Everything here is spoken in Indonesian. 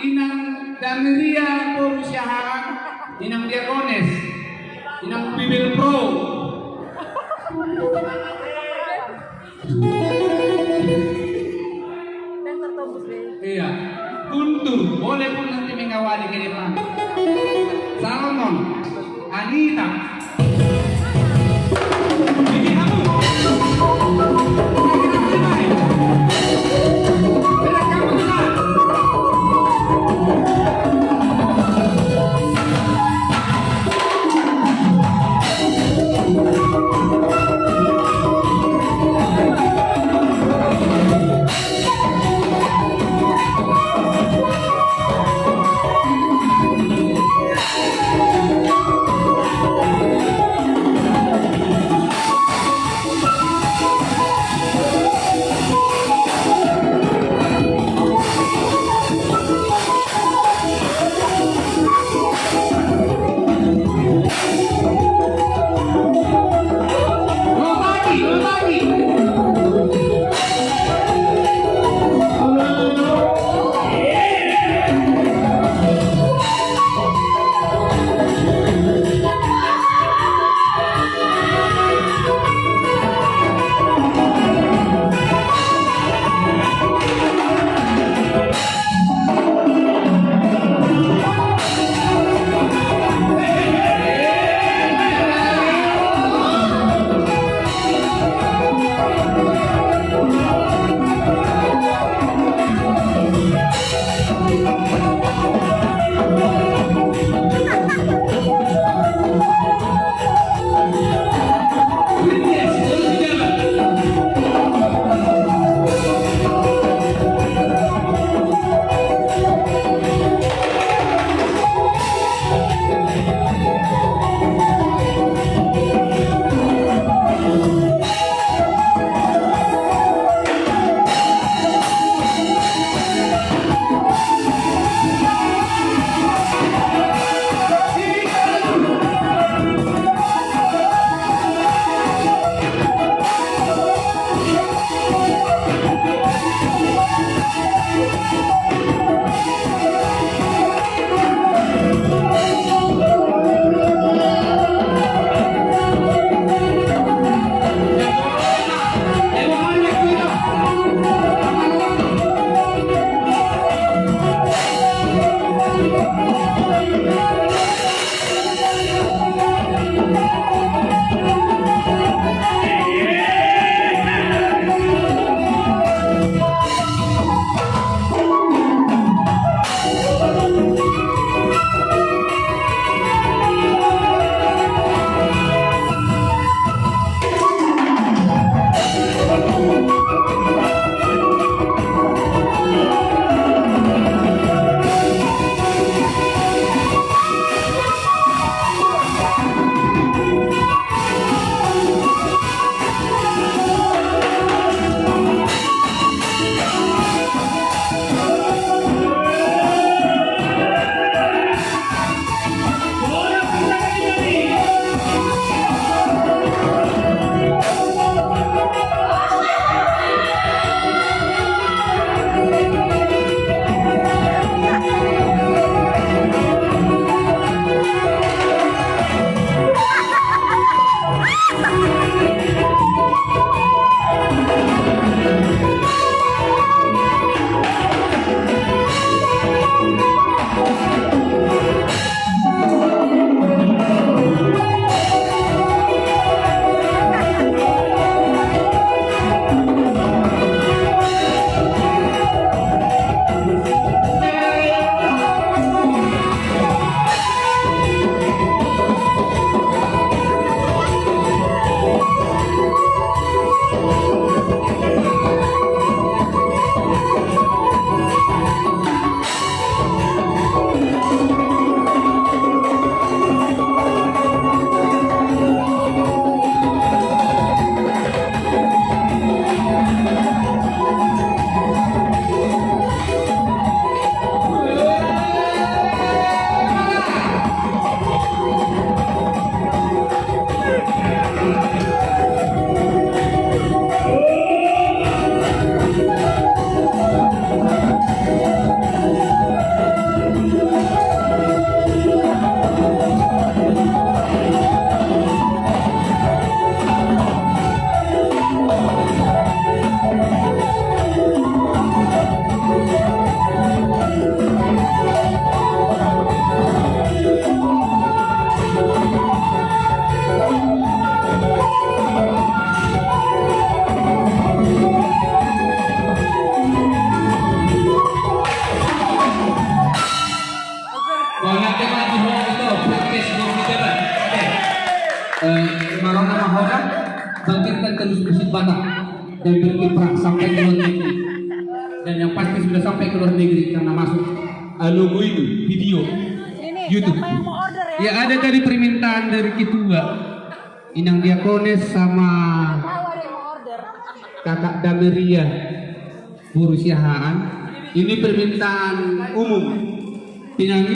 inang Damiria Porusyahan, inang Diakones, inang Bibil Pro. Iya, Guntur, boleh pun nanti mengawali ke depan. Salmon, Anita, Bibi Hamu. terus musik Batak dan berkiprah sampai ke luar negeri. Dan yang pasti sudah sampai ke luar negeri karena masuk logo itu video Ini YouTube. siapa yang mau order ya? Ya ada tadi permintaan dari Kitua, Inang Diakones sama Tahu ada yang mau order. Kakak Dameria Burusiahaan. Ini permintaan umum. Penyanyi